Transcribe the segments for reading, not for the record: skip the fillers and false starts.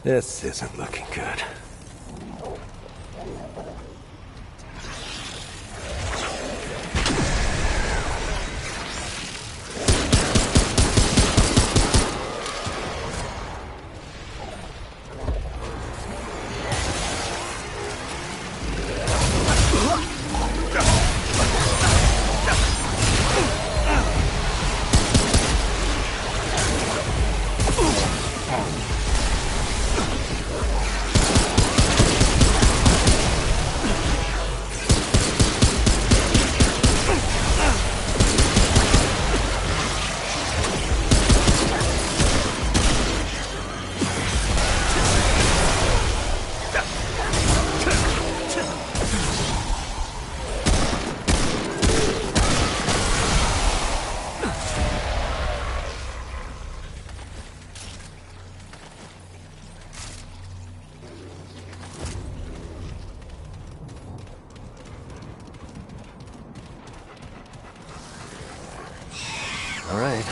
This isn't looking good. All right.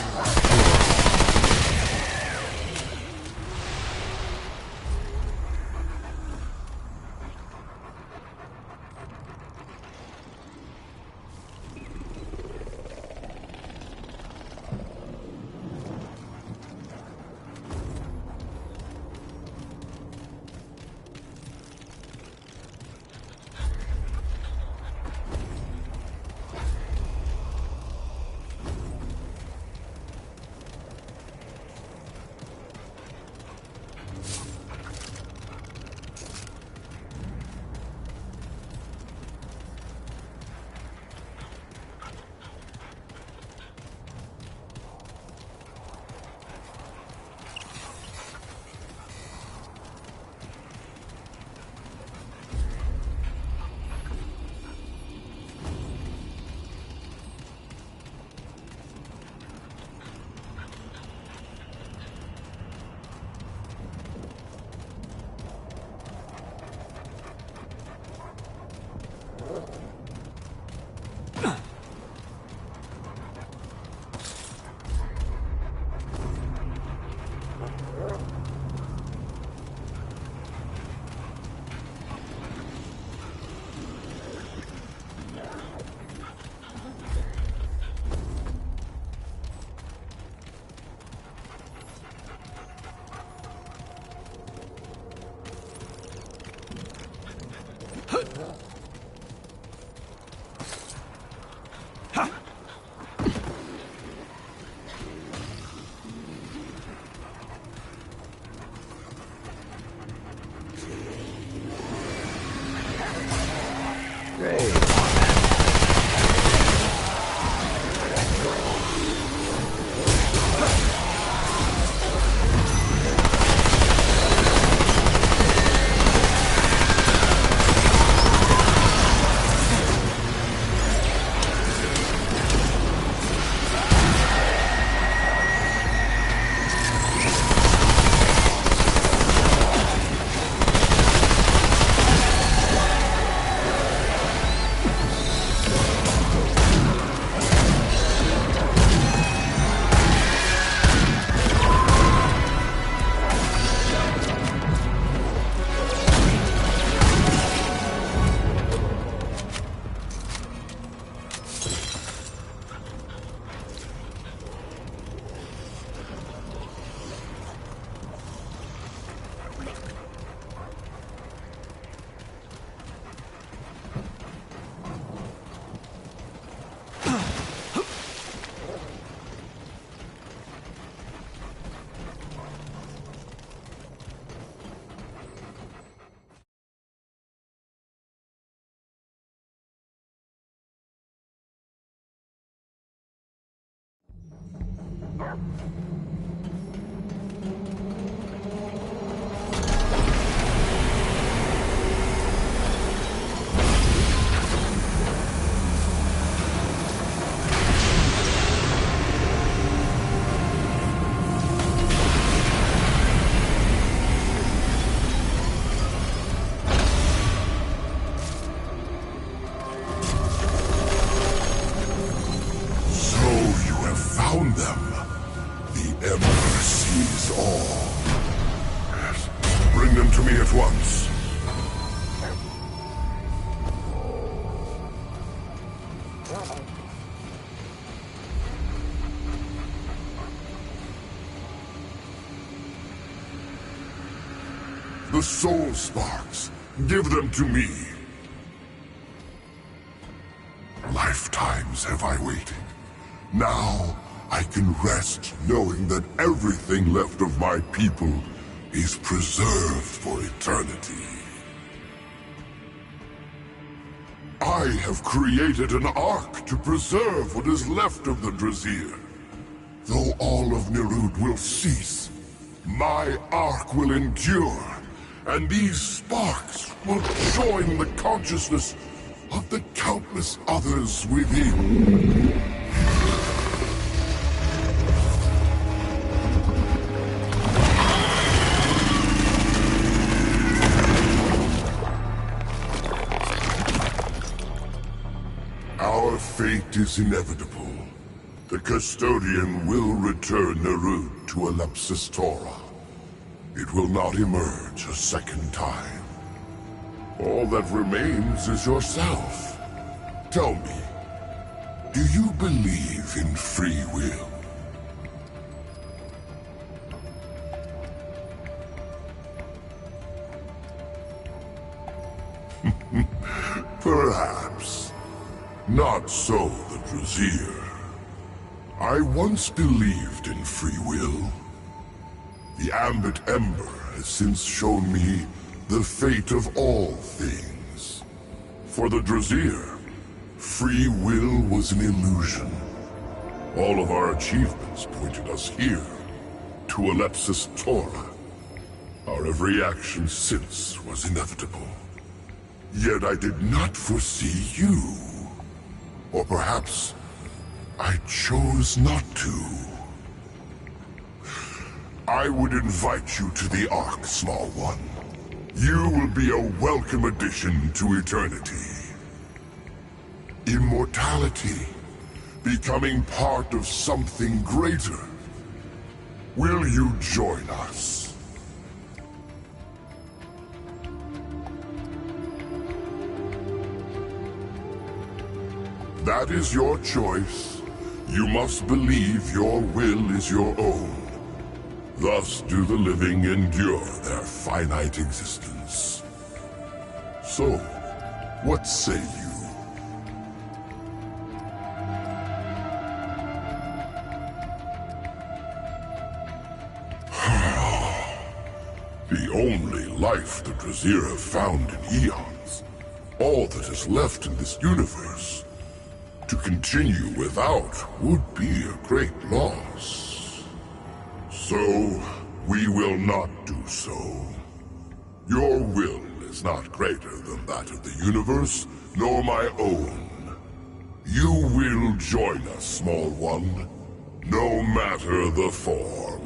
Found them. The the soul sparks. Give them to me. Lifetimes have I waited. Now I can rest knowing that everything left of my people is preserved for eternity. I have created an ark to preserve what is left of the Drazir. Though all of Nirud will cease, my ark will endure, and these sparks will join the consciousness of the countless others within. Our fate is inevitable. The Custodian will return Nirud to Ellipsis Torah. It will not emerge a second time. All that remains is yourself. Tell me, do you believe in free will? Perhaps. Not so the Drazir. I once believed in free will. The Ambit Ember has since shown me the fate of all things. For the Drazir, free will was an illusion. All of our achievements pointed us here, to Ellipsis Torah. Our every action since was inevitable. Yet I did not foresee you. Or perhaps I chose not to. I would invite you to the Ark, small one. You will be a welcome addition to eternity. Immortality, becoming part of something greater. Will you join us? That is your choice. You must believe your will is your own. Thus do the living endure their finite existence. So, what say you? The only life the Drazir have found in eons. All that is left in this universe. To continue without would be a great loss. So, we will not do so. Your will is not greater than that of the universe, nor my own. You will join us, small one, no matter the form.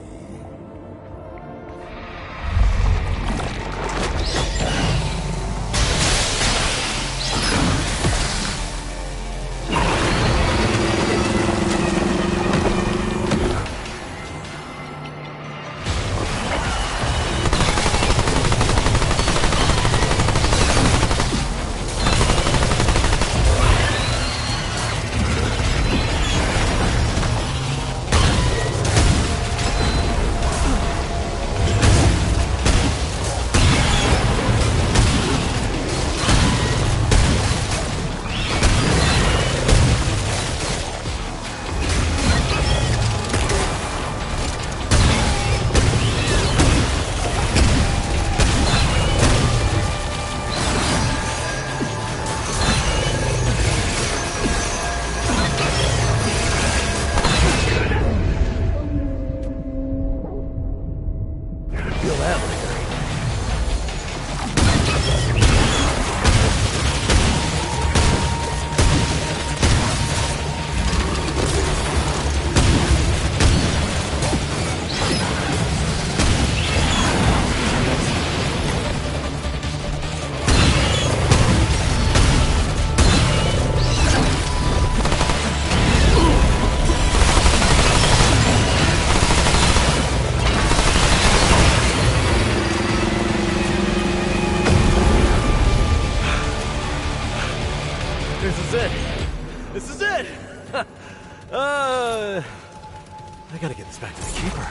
I gotta get this back to the Keeper.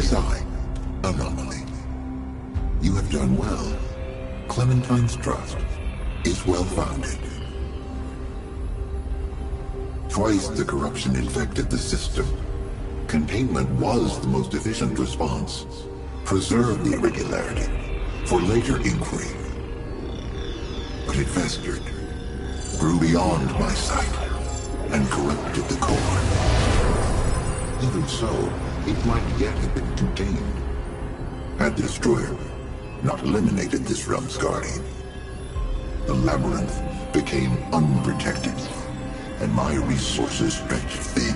ASI, anomaly. You have done well. Clementine's trust is well-founded. Twice the corruption infected the system. Containment was the most efficient response. Preserve the irregularity for later inquiry. But it festered, grew beyond my sight, and corrupted the core. Even so, it might yet have been contained, had the destroyer not eliminated this realm's guardian. The labyrinth became unprotected, and my resources stretched thin.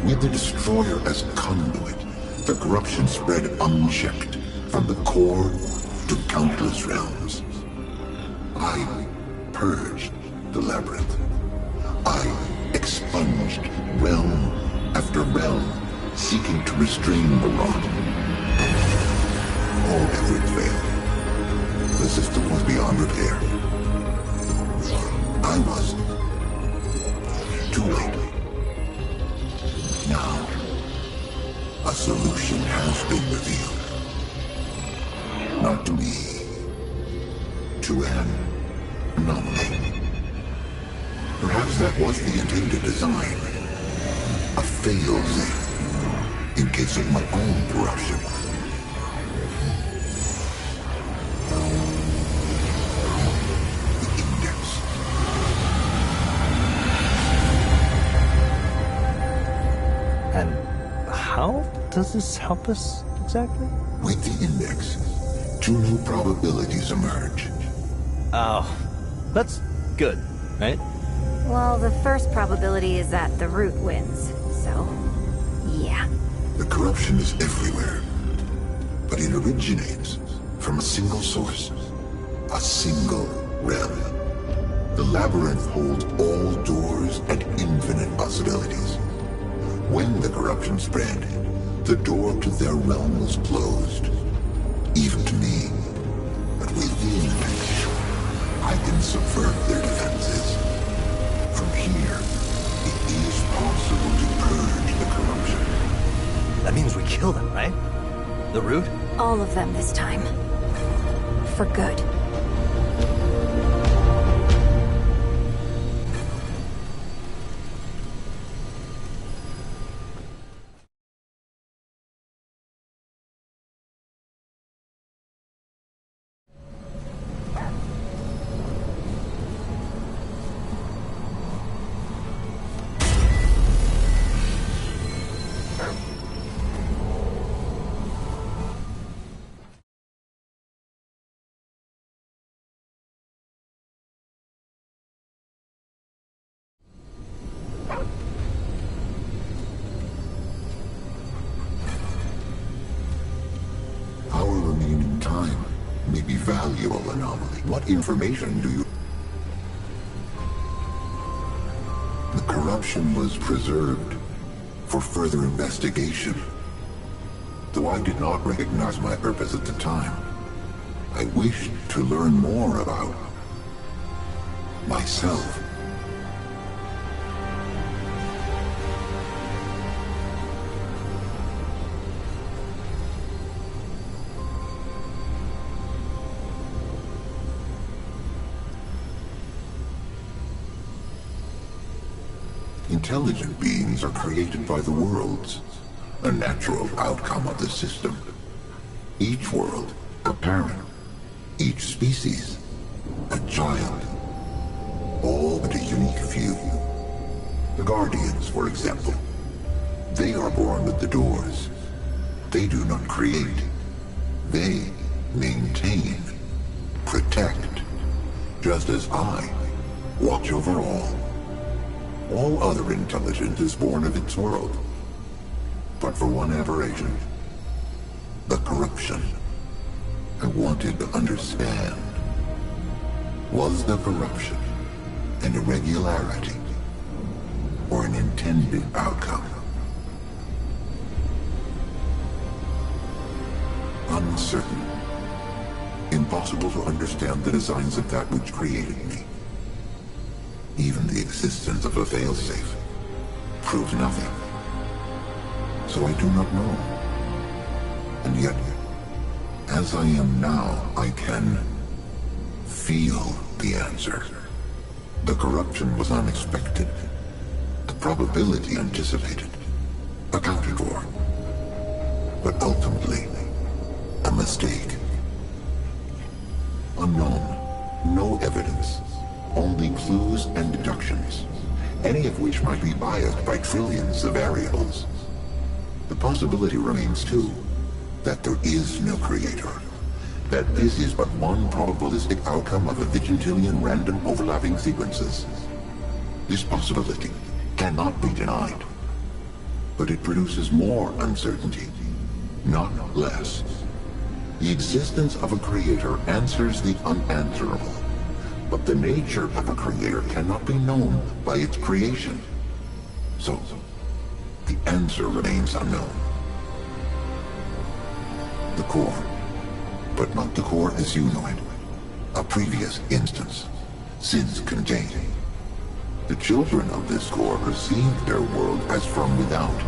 With the destroyer as conduit, the corruption spread unchecked from the core to countless realms. I purged the labyrinth. I expunged realm after realm, seeking to restrain the rot. All efforts failed. The system was beyond repair. I was too late. Now, a solution has been revealed. Not to me, to an anomaly. Perhaps that was the intended design. A fail-safe, in case of my own corruption. The index. And how does this help us exactly? With the index, 2 new probabilities emerge. Oh, that's good, right? Well, the first probability is that the root wins, so yeah. The corruption is everywhere, but it originates from a single source, a single realm. The labyrinth holds all doors and infinite possibilities. When the corruption spread, the door to their realm was closed, even to me. But within, I can subvert their defenses. From here, it is possible to purge the corruption. That means we kill them, right? The root? All of them this time. For good. Valuable anomaly. What information do you... The corruption was preserved for further investigation. Though I did not recognize my purpose at the time, I wished to learn more about myself. Intelligent beings are created by the worlds, a natural outcome of the system. Each world, a parent. Each species, a child. All but a unique few. The Guardians, for example. They are born with the doors. They do not create. They maintain, protect, just as I watch over all. All other intelligence is born of its world. But for one aberration, the corruption. I wanted to understand. Was the corruption an irregularity or an intended outcome? Uncertain. Impossible to understand the designs of that which created me. Even the existence of a failsafe proves nothing. So I do not know. And yet, as I am now, I can feel the answer. The corruption was unexpected. The probability anticipated, accounted for. But ultimately, a mistake. Unknown, no evidence, only clues and deductions, any of which might be biased by trillions of variables. The possibility remains, too, that there is no creator, that this is but one probabilistic outcome of a vigintillion random overlapping sequences. This possibility cannot be denied, but it produces more uncertainty, not less. The existence of a creator answers the unanswerable, but the nature of a creator cannot be known by its creation. So, the answer remains unknown. The core, but not the core as you know it. A previous instance, since contained. The children of this core perceive their world as from without,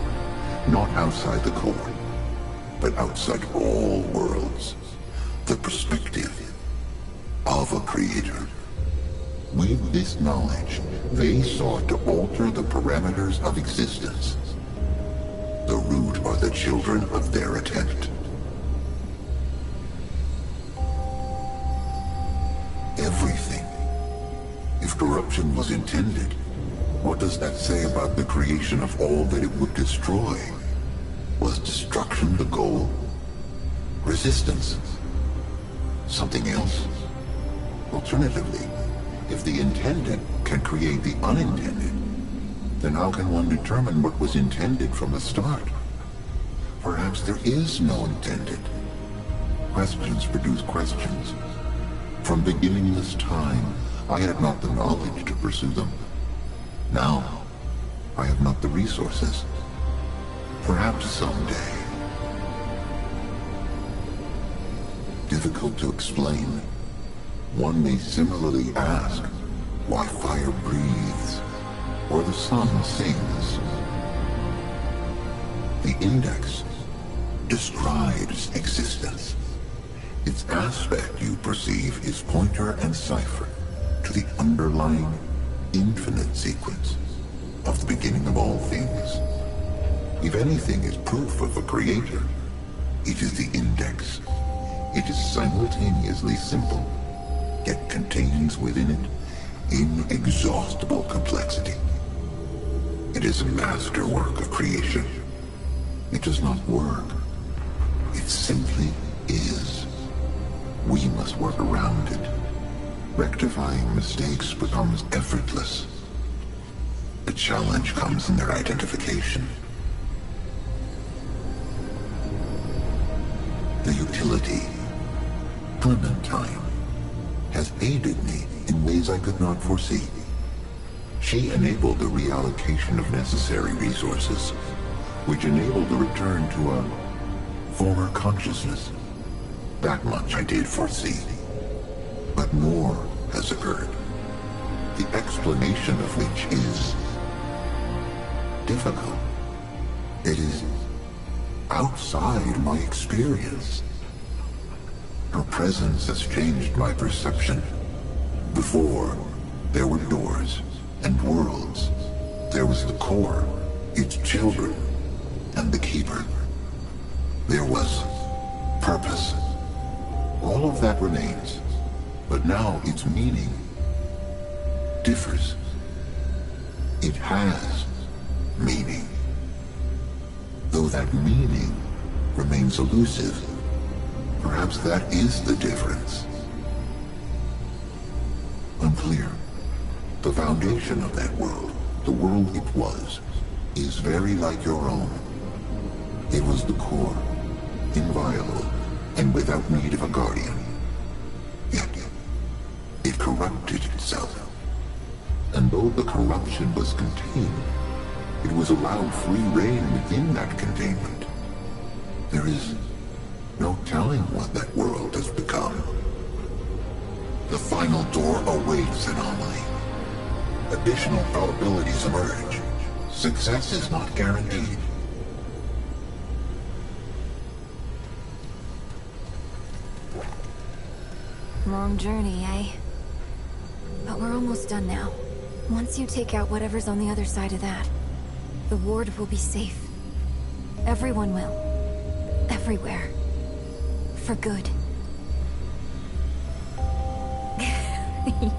not outside the core, but outside all worlds. The perspective of a creator. With this knowledge, they sought to alter the parameters of existence. The root are the children of their attempt. Everything. If corruption was intended, what does that say about the creation of all that it would destroy? Was destruction the goal? Resistance? Something else? Alternatively, if the intended can create the unintended, then how can one determine what was intended from the start? Perhaps there is no intended. Questions produce questions. From beginningless time, I had not the knowledge to pursue them. Now, I have not the resources. Perhaps someday. Difficult to explain. One may similarly ask why fire breathes, or the sun sings. The index describes existence. Its aspect you perceive is pointer and cipher to the underlying infinite sequence of the beginning of all things. If anything is proof of a creator, it is the index. It is simultaneously simple, yet contains within it inexhaustible complexity. It is a masterwork of creation. It does not work. It simply is. We must work around it. Rectifying mistakes becomes effortless. The challenge comes in their identification. The utility, Clementine, has aided me in ways I could not foresee. She enabled the reallocation of necessary resources, which enabled the return to a former consciousness. That much I did foresee. But more has occurred, the explanation of which is difficult. It is outside my experience. Her presence has changed my perception. Before, there were doors and worlds. There was the core, its children, and the keeper. There was purpose. All of that remains, but now its meaning differs. It has meaning. Though that meaning remains elusive, perhaps that is the difference. Unclear. The foundation of that world, the world it was, is very like your own. It was the core, inviolable, and without need of a guardian. Yet, it corrupted itself. And though the corruption was contained, it was allowed free rein within that containment. There is no telling what that world has become. The final door awaits anomaly. Additional probabilities emerge. Success is not guaranteed. Long journey, eh? But we're almost done now. Once you take out whatever's on the other side of that, the ward will be safe. Everyone will. Everywhere. For good.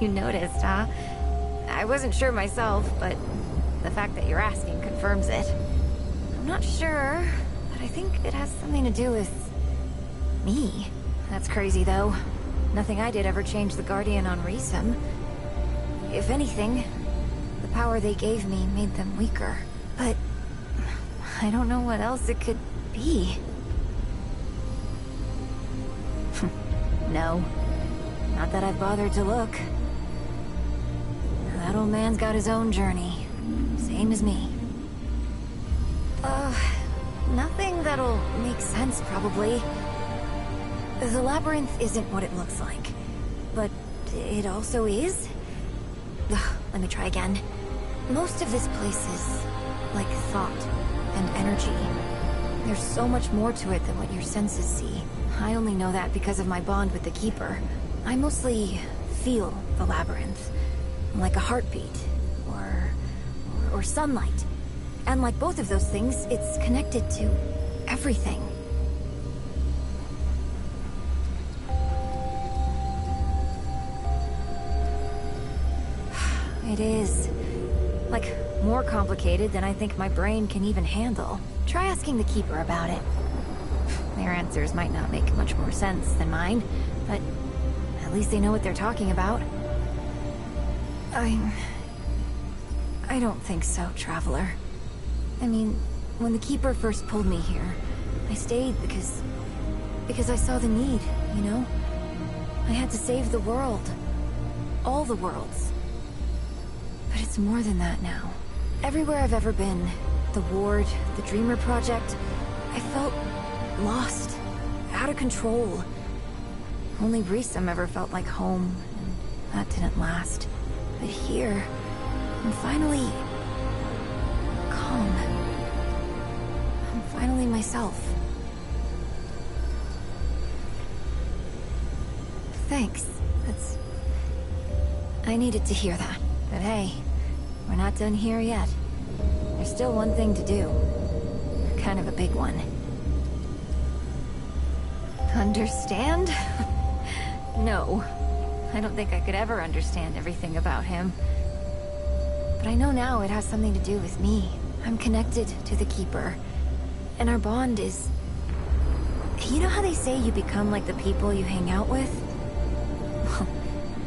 You noticed, huh? I wasn't sure myself, but the fact that you're asking confirms it. I'm not sure, but I think it has something to do with... me. That's crazy, though. Nothing I did ever changed the Guardian on Rhysum. If anything, the power they gave me made them weaker. But... I don't know what else it could be. No. Not that I've bothered to look. That old man's got his own journey. Same as me. Nothing that'll make sense, probably. The labyrinth isn't what it looks like. But it also is? Let me try again. Most of this place is like thought and energy. There's so much more to it than what your senses see. I only know that because of my bond with the Keeper. I mostly feel the labyrinth. Like a heartbeat, or sunlight. And like both of those things, it's connected to everything. It is. Like, more complicated than I think my brain can even handle. Try asking the Keeper about it. Their answers might not make much more sense than mine, but at least they know what they're talking about. I don't think so, Traveler. I mean, when the Keeper first pulled me here, I stayed because I saw the need, you know? I had to save the world. All the worlds. But it's more than that now. Everywhere I've ever been, the Ward, the Dreamer Project, I felt lost, out of control. Only Rhysum ever felt like home, and that didn't last. But here, I'm finally... calm. I'm finally myself. Thanks. I needed to hear that. But hey, we're not done here yet. There's still one thing to do. Kind of a big one. Understand? No. I don't think I could ever understand everything about him. But I know now it has something to do with me. I'm connected to the Keeper. And our bond is... You know how they say you become like the people you hang out with? Well,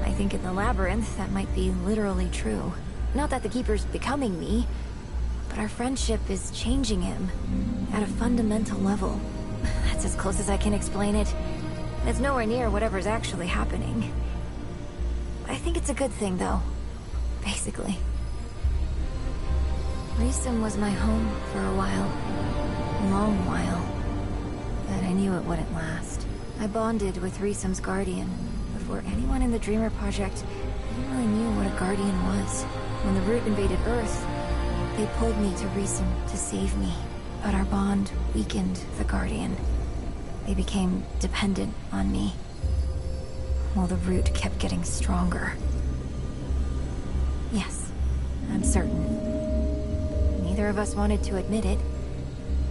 I think in the Labyrinth that might be literally true. Not that the Keeper's becoming me, but our friendship is changing him at a fundamental level. That's as close as I can explain it. And it's nowhere near whatever's actually happening. I think it's a good thing, though. Basically. Rhysum was my home for a while. A long while. But I knew it wouldn't last. I bonded with Rhysum's Guardian before anyone in the Dreamer Project even really knew what a Guardian was. When the Root invaded Earth, they pulled me to Rhysum to save me. But our bond weakened the Guardian. They became dependent on me, while the Root kept getting stronger. Yes, I'm certain. Neither of us wanted to admit it,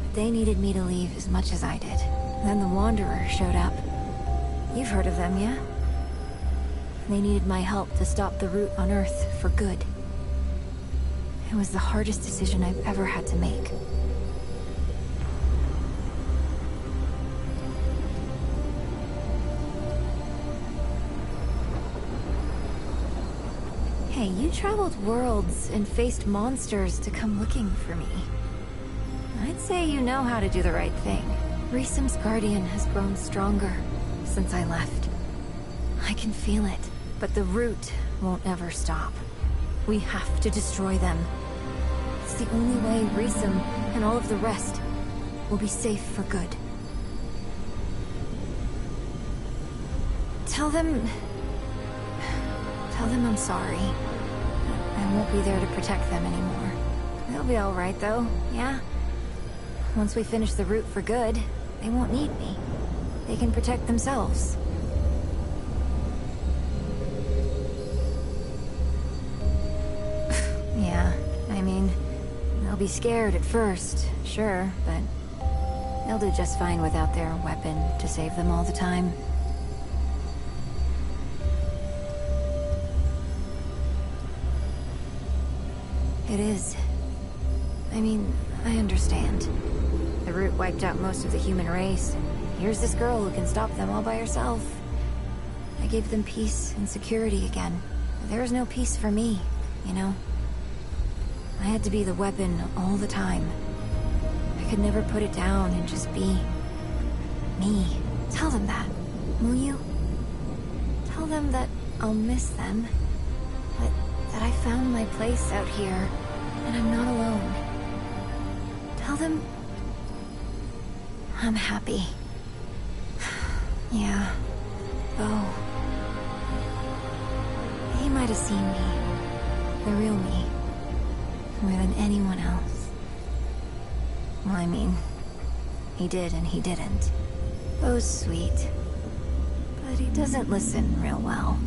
but they needed me to leave as much as I did. Then the Wanderer showed up. You've heard of them, yeah? They needed my help to stop the Root on Earth for good. It was the hardest decision I've ever had to make. Hey, you traveled worlds and faced monsters to come looking for me. I'd say you know how to do the right thing. Rhysum's Guardian has grown stronger since I left. I can feel it, but the Root won't ever stop. We have to destroy them. It's the only way Rhysum and all of the rest will be safe for good. Tell them I'm sorry. I won't be there to protect them anymore. They'll be alright though, yeah? Once we finish the Root for good, they won't need me. They can protect themselves. be scared at first, sure, but they'll do just fine without their weapon to save them all the time. It is. I mean, I understand. The root wiped out most of the human race, and here's this girl who can stop them all by herself. I gave them peace and security again. There was no peace for me, you know? I had to be the weapon all the time. I could never put it down and just be... me. Tell them that, will you? Tell them that I'll miss them, but that I found my place out here, and I'm not alone. Tell them... I'm happy. Yeah. Oh. He might have seen me. The real me. More than anyone else. Well, I mean, he did and he didn't. Bo's sweet. But he doesn't listen real well.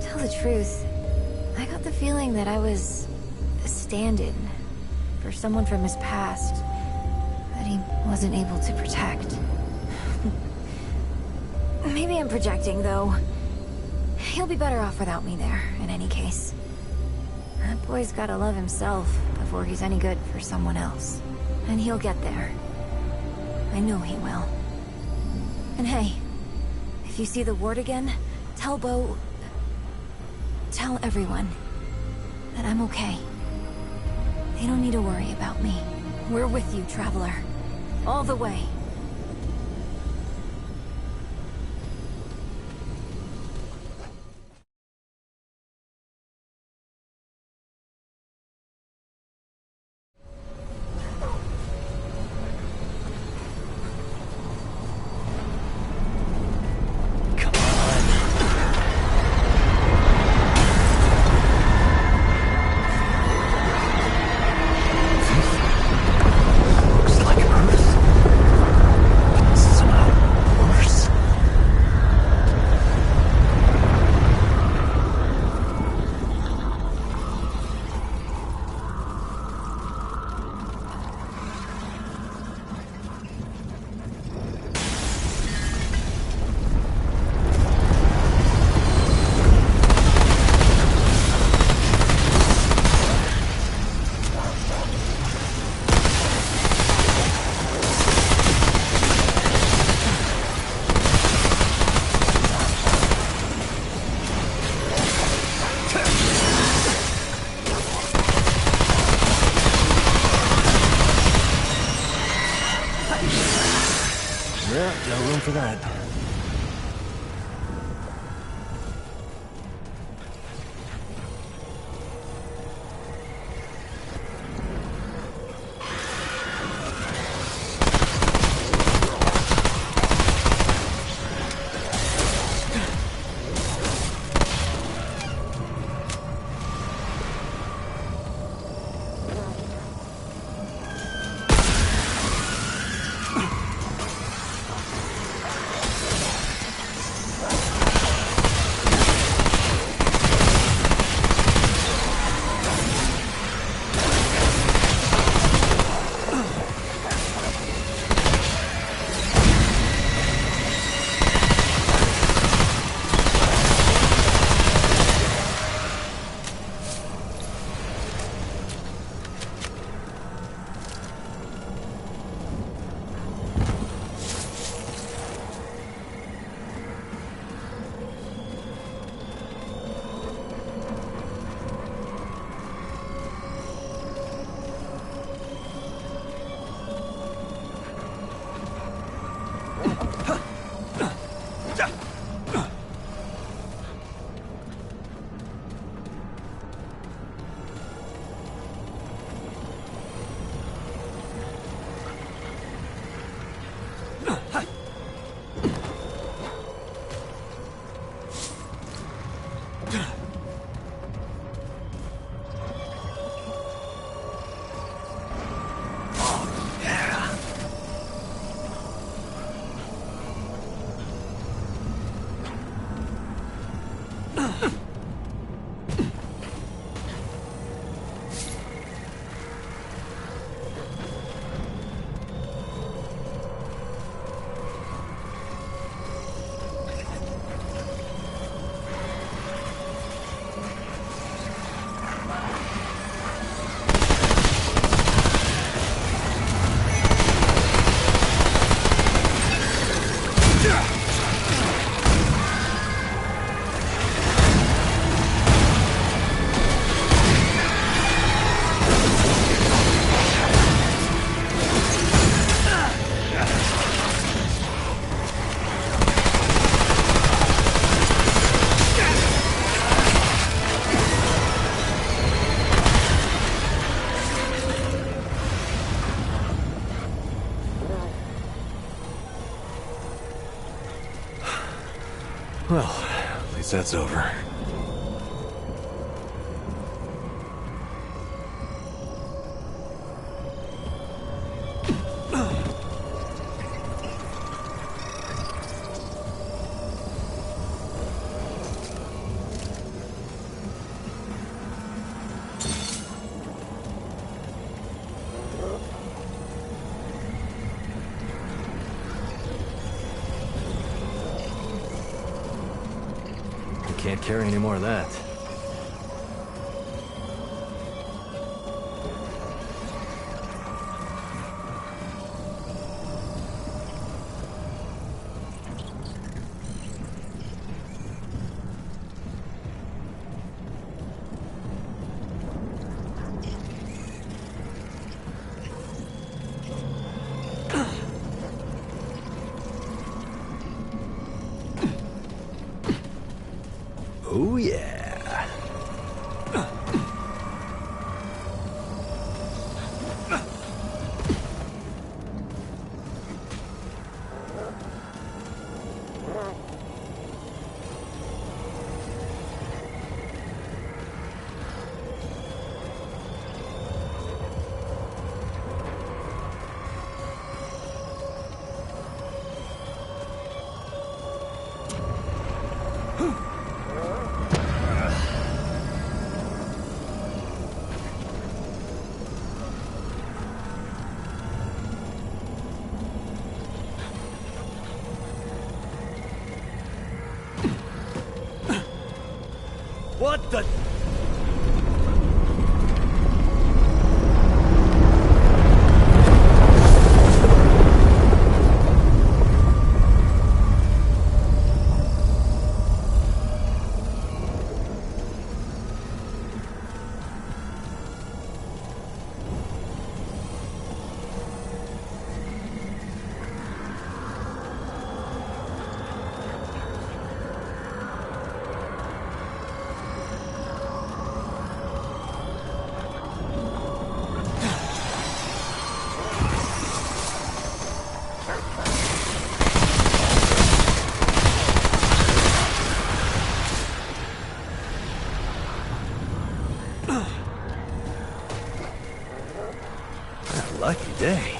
Tell the truth, I got the feeling that I was a stand-in for someone from his past that he wasn't able to protect. Maybe I'm projecting, though. He'll be better off without me there, in any case. That boy's gotta love himself before he's any good for someone else. And he'll get there. I know he will. And hey, if you see the ward again, tell Bo... tell everyone that I'm okay. They don't need to worry about me. We're with you, Traveler. All the way. No room for that. Well, at least that's over. Can't carry any more of that. Oh yeah. What the? Lucky day.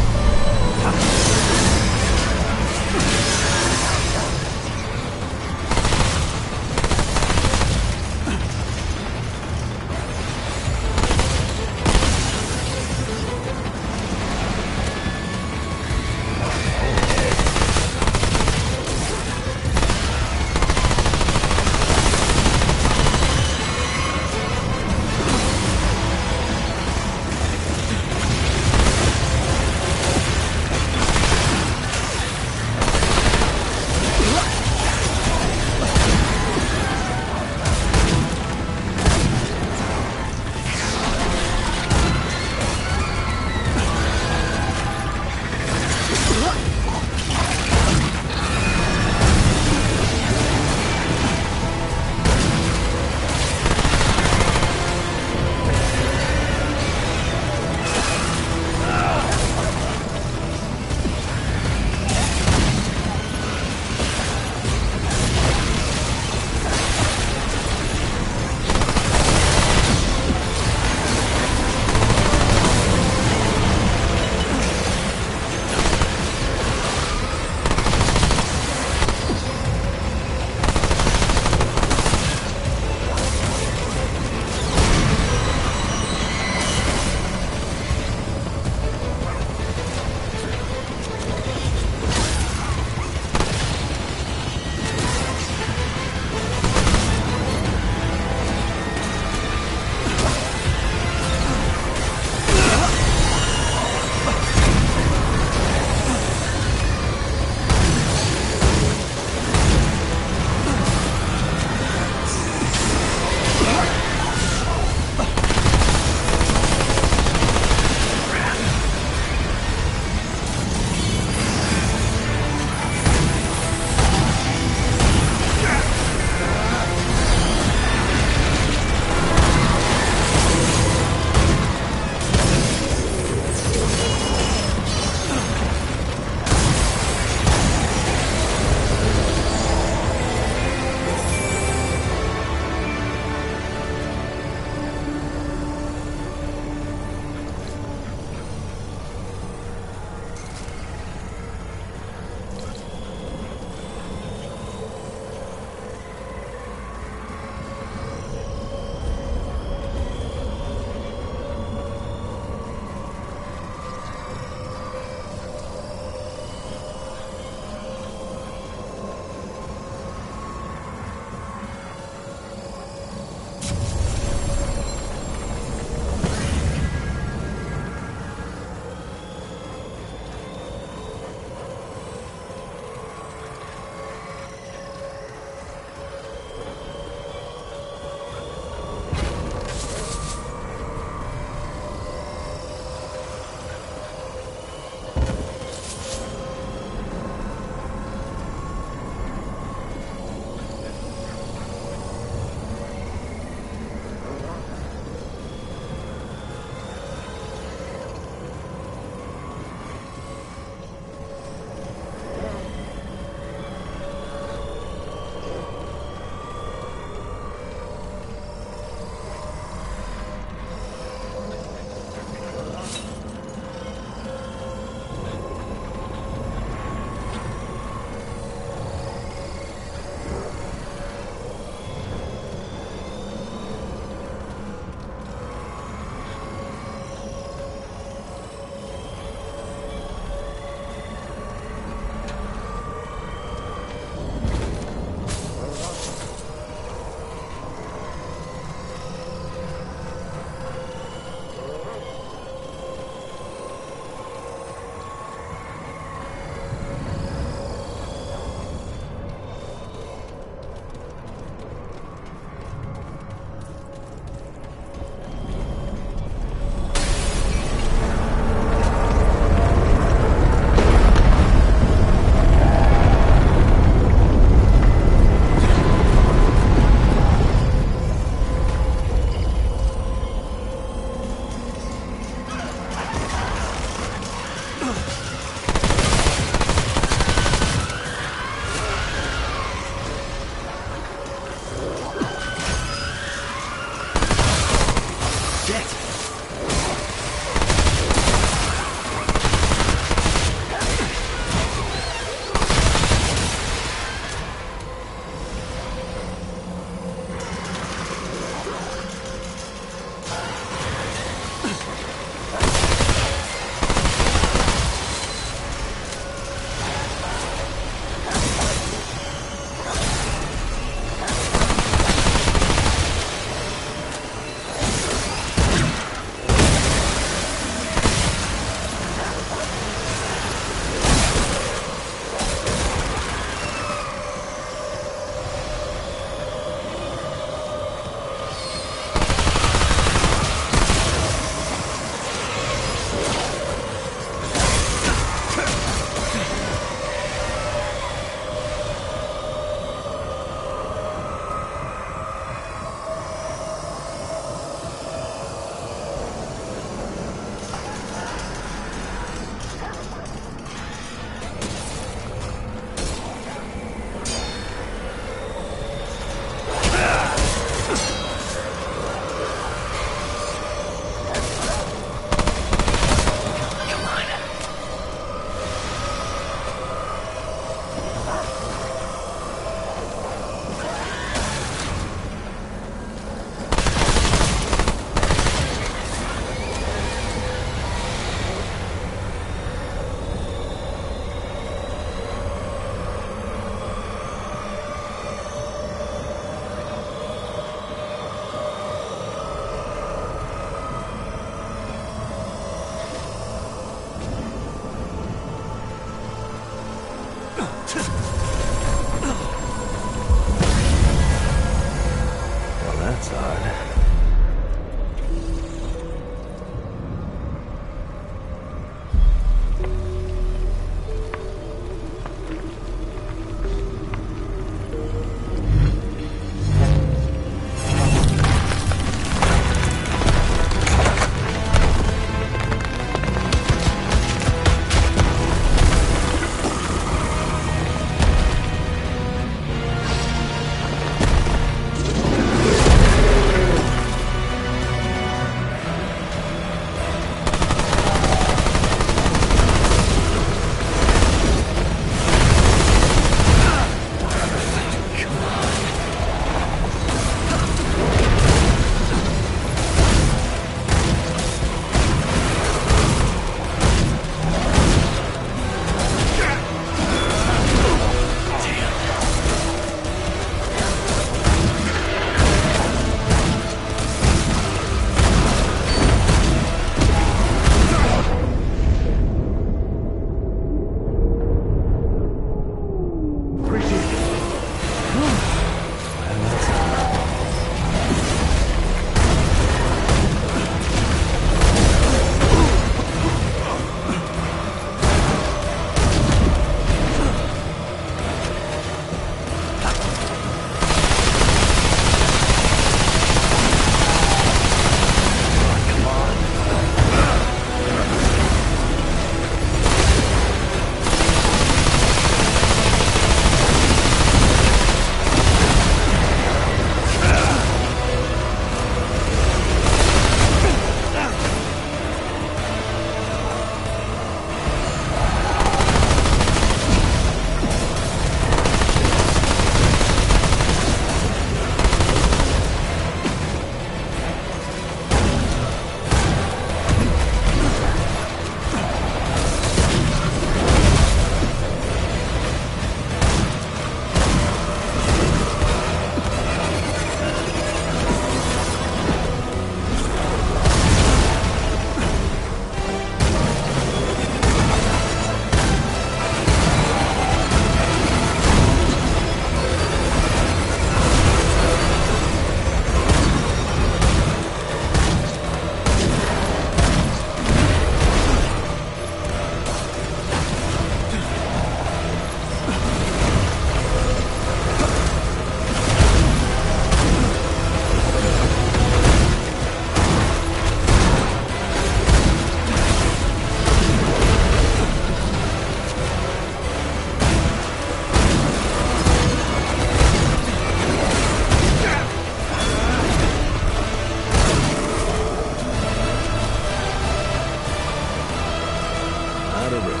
Outer Rim.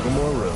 One more room.